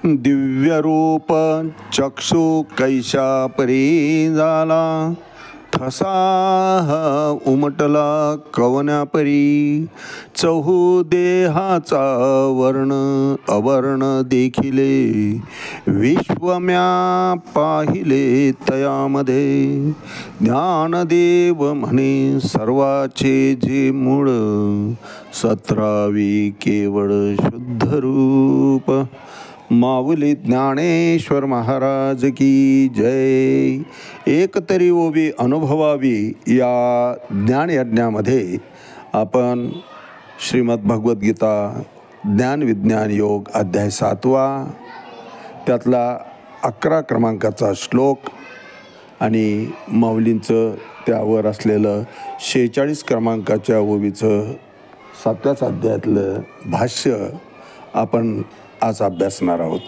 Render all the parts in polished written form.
दिव्यरूप चक्षु कैशा परी झाला, ठसा उमटला कवना परी. चहू देहाचा वर्ण अवर्ण देखिले, विश्वम्या पाहिले तयामध्ये. ज्ञानदेव म्हणे सर्वाचे जे मूळ, 17वी केवळ शुद्ध रूप. माऊली ज्ञानेश्वर महाराज की जय. एक तरी ओवी अनुभवावी या ज्ञानयज्ञामध्ये आपण श्रीमद भगवद्गीता ज्ञान विज्ञान योग अध्याय 7वा, त्यातला 11 क्रमांकाचा श्लोक आणि माऊलींचं त्यावर असलेलं 46 क्रमांकाच्या ओवीचं 7व्याच अध्यायातलं भाष्य आपण आज अभ्यासणार आहोत.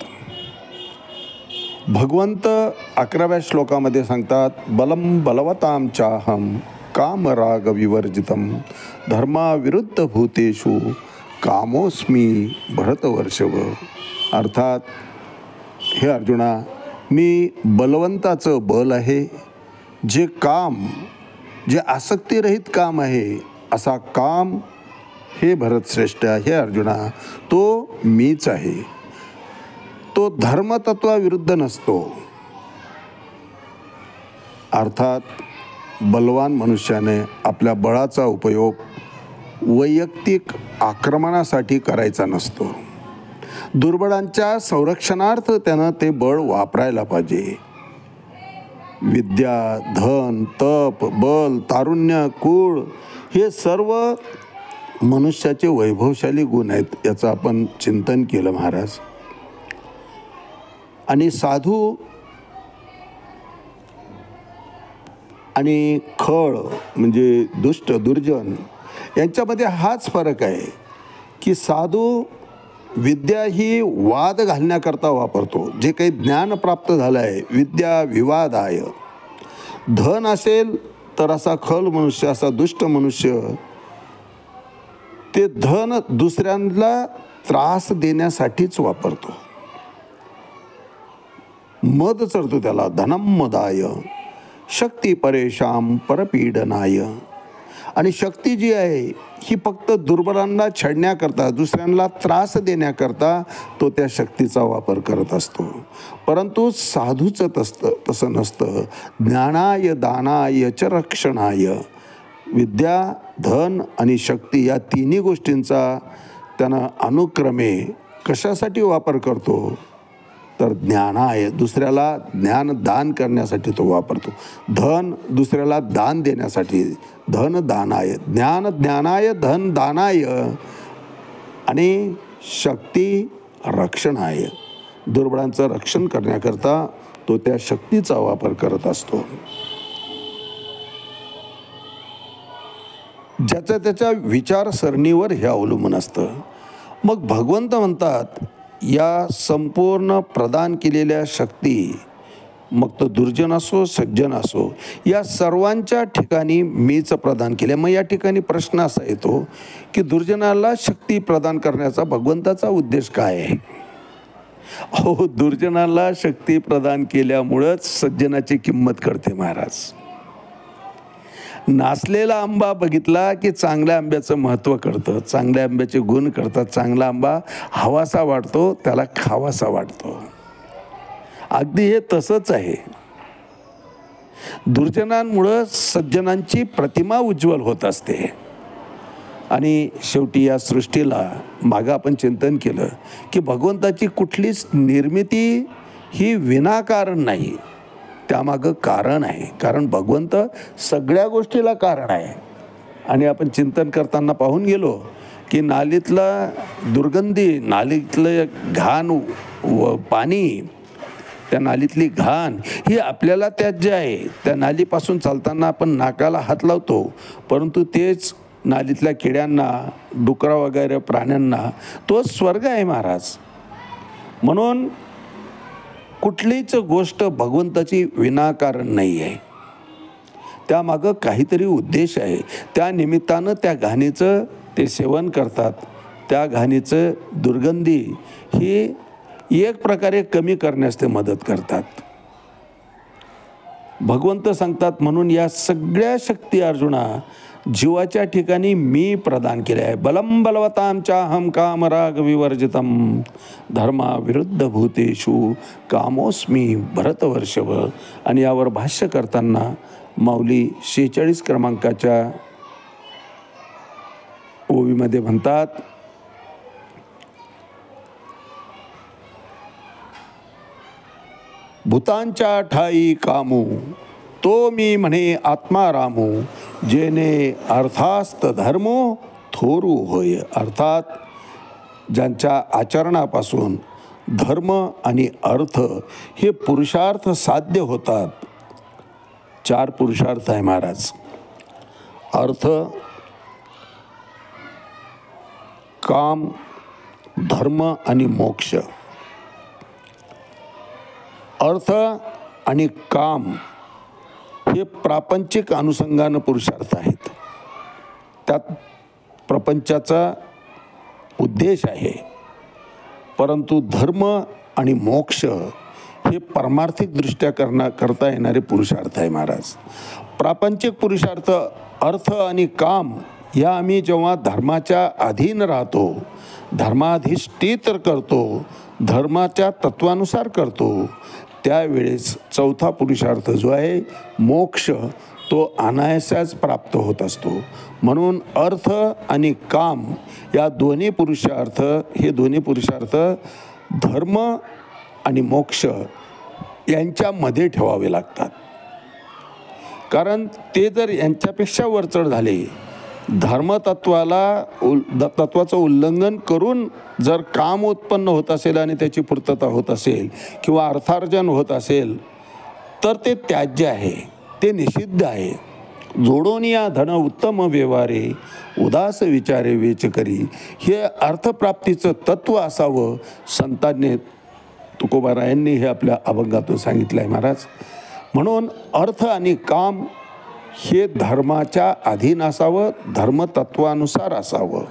भगवंत 11व्या श्लोकामध्ये सांगतात, बलम बलवताम चाहम कामराग विवर्जितम धर्माविरुद्ध भूतेषु कामोस्मी भरतवर्षभ. अर्थात, हे अर्जुना, मी बलवंताचं बल आहे. जे काम, जे आसक्तीरहित काम आहे, असा काम हे भरतश्रेष्ठ, हे अर्जुना, तो मीच आहे. तो धर्मतत्वाविरुद्ध नसतो. अर्थात बलवान मनुष्याने आपल्या बळाचा उपयोग वैयक्तिक आक्रमणासाठी करायचा नसतो. दुर्बळांच्या संरक्षणार्थ त्यानं ते बळ वापरायला पाहिजे. विद्या, धन, तप, बल, तारुण्य, कुळ हे सर्व मनुष्याचे वैभवशाली गुण आहेत, याचं आपण चिंतन केलं महाराज. आणि साधू आणि खळ म्हणजे दुष्ट दुर्जन यांच्यामध्ये हाच फरक आहे की साधू विद्या ही वाद घालण्याकरता वापरतो. जे काही ज्ञान प्राप्त झालं आहे, विद्या विवादाय. धन असेल तर असा खल मनुष्य, असा दुष्ट मनुष्य ते धन दुसऱ्यांना त्रास देण्यासाठीच वापरतो. मद चढतो त्याला, धनम मदाय शक्ती परेशाम परपीडनाय. आणि शक्ती जी आहे ही फक्त दुर्बलांना छळण्याकरता, दुसऱ्यांना त्रास देण्याकरता तो त्या शक्तीचा वापर करत असतो. परंतु साधूचं तसं नसतं. ज्ञानाय दानाय च रक्षणाय. विद्या, धन आणि शक्ती या तिन्ही गोष्टींचा त्यानं अनुक्रमे कशासाठी वापर करतो तर ज्ञानाय, दुसऱ्याला ज्ञान दान करण्यासाठी तो वापरतो. धन दुसऱ्याला दान देण्यासाठी, धन दानाय, ज्ञान ज्ञानाय, धन दानाय. आणि शक्ती रक्षणाय, दुर्बळांचं रक्षण करण्याकरता तो त्या शक्तीचा वापर करत असतो. ज्याच्या त्याच्या विचारसरणीवर हे अवलंबून असतं. मग भगवंत म्हणतात, या संपूर्ण प्रदान केलेल्या शक्ती, मग तो दुर्जन असो सज्जन असो, या सर्वांच्या ठिकाणी मीच प्रदान केले. मग या ठिकाणी प्रश्न असा येतो की दुर्जनाला शक्ती प्रदान करण्याचा भगवंताचा उद्देश काय आहे? अहो, दुर्जनाला शक्ती प्रदान केल्यामुळंच सज्जनाची किंमत कळते महाराज. नासलेला आंबा बघितला की चांगल्या आंब्याचं महत्त्व कळतं, चांगल्या आंब्याचे गुण कळतात. चांगला आंबा हवासा वाटतो, त्याला खावासा वाटतो. अगदी हे तसंच आहे. दुर्जनांमुळं सज्जनांची प्रतिमा उज्ज्वल होत असते. आणि शेवटी या सृष्टीला मागं आपण चिंतन केलं की भगवंताची कुठलीच निर्मिती ही विनाकारण नाही, त्यामागं कारण आहे. कारण भगवंत सगळ्या गोष्टीला कारण आहे. आणि आपण चिंतन करताना पाहून गेलो की नालीतला दुर्गंधी, नालीतलं घाण व पाणी, त्या नालीतली घाण ही आपल्याला त्याज्य आहे. त्या नालीपासून चालताना आपण नाकाला हात लावतो, परंतु तेच नालीतल्या किड्यांना, डुकरा वगैरे प्राण्यांना तो स्वर्ग आहे महाराज. म्हणून कुठलीच गोष्ट भगवंताची विनाकारण नाही आहे, त्यामागं काहीतरी उद्देश आहे. त्या निमित्तानं त्या घाणीचं ते सेवन करतात. त्या घाणीचं दुर्गंधी ही एक प्रकारे कमी करण्यास ते मदत करतात. भगवंत सांगतात म्हणून या सगळ्या शक्ती अर्जुना जीवाच्या ठिकाणी मी प्रदान केले आहे. बलम बलवताम चाहम कामराग विवर्जितम धर्मा विरुद्ध भूतेषु कामोस्मी भरतवर्षभ. आणि यावर भाष्य करताना माऊली 46 क्रमांकाच्या ओवीमध्ये म्हणतात, भूतांच्या ठाई कामू तो मी म्हणे आत्मा रामू, जेने अर्थास्त धर्मो थोरू होय. अर्थात ज्यांच्या आचरणापासून धर्म आणि अर्थ हे पुरुषार्थ साध्य होतात. 4 पुरुषार्थ आहे महाराज. अर्थ, काम, धर्म आणि मोक्ष. अर्थ आणि काम हे प्रापंचिक अनुषंगानं पुरुषार्थ आहेत. त्यात प्रपंचाचा उद्देश आहे. परंतु धर्म आणि मोक्ष हे परमार्थिकदृष्ट्या करता येणारे पुरुषार्थ आहे महाराज. प्रापंचिक पुरुषार्थ अर्थ आणि काम या आम्ही जेव्हा धर्माच्या अधीन राहतो, धर्माधिष्ठित करतो, धर्माच्या तत्वानुसार करतो, त्यावेळेस चौथा पुरुषार्थ जो आहे मोक्ष तो अनायासाच प्राप्त होत असतो. म्हणून अर्थ आणि काम या दोन्ही पुरुषार्थ धर्म आणि मोक्ष यांच्यामध्ये ठेवावे लागतात. कारण ते जर यांच्यापेक्षा वरचढ झाले, तत्वाचं उल्लंघन करून जर काम उत्पन्न होत असेल आणि त्याची पूर्तता होत असेल किंवा अर्थार्जन होत असेल तर ते त्याज्य आहे, ते निषिद्ध आहे. जोडून या धन उत्तम व्यवहारे उदास विचारे वेच करी, हे अर्थप्राप्तीचं तत्व असावं संतांनी तुकोबारायांनी हे आपल्या अभंगातून सांगितलं आहे महाराज. म्हणून अर्थ आणि काम हे धर्माच्या अधीन असावं, धर्मतत्वानुसार असावं,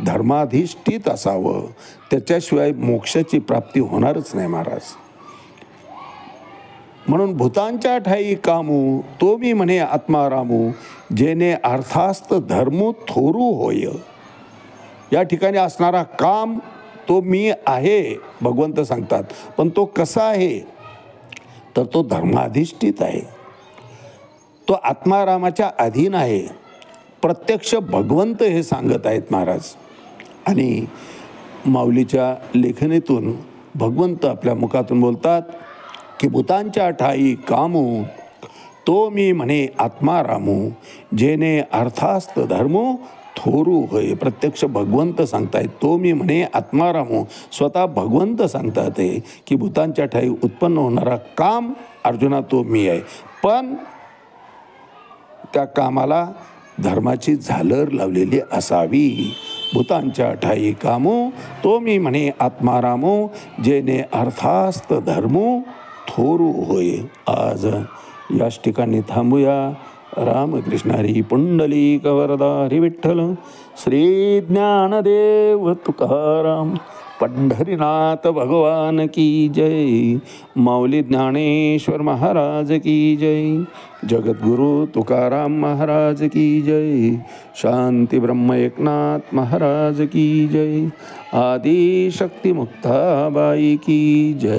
धर्माधिष्ठित असावं. त्याच्याशिवाय मोक्षाची प्राप्ती होणारच नाही महाराज. म्हणून भूतांच्या ठाई कामू तो मी म्हणे आत्मा रामू, जेने अर्थास्त धर्मू थोरू होय. या ठिकाणी असणारा काम तो मी आहे भगवंत सांगतात. पण तो कसा आहे तर तो धर्माधिष्ठित आहे, तो आत्मारामाच्या अधीन आहे. प्रत्यक्ष भगवंत हे सांगत आहेत महाराज. आणि माऊलीच्या लेखणीतून भगवंत आपल्या मुखातून बोलतात की भूतांच्या ठाई कामू तो मी म्हणे आत्मा रामू, जेने अर्थास्त धर्मो थोरू होय. प्रत्यक्ष भगवंत सांगतायत तो मी म्हणे आत्मा रामू. स्वतः भगवंत सांगतात की भूतांच्या ठाई उत्पन्न होणारा काम अर्जुना तो मी आहे. पण त्या कामाला धर्माची झालर लावलेली असावी. भूतांच्या ठाई कामू तो मी म्हणे आत्मा रामू, जेने अर्थास्त धर्मो थोरू होय. आज याच ठिकाणी थांबूया. रामकृष्ण हरी पुंडलिक वरदा हरी विठ्ठल. श्री ज्ञानदेव तुकाराम पंढरीनाथ भगवान की जय. माऊली ज्ञानेश्वर महाराज की जय. जगद्गुरु तुकाराम महाराज की जय. शांती ब्रह्म एकनाथ महाराज की जय. आदि शक्ती मुक्ताबाई की जय.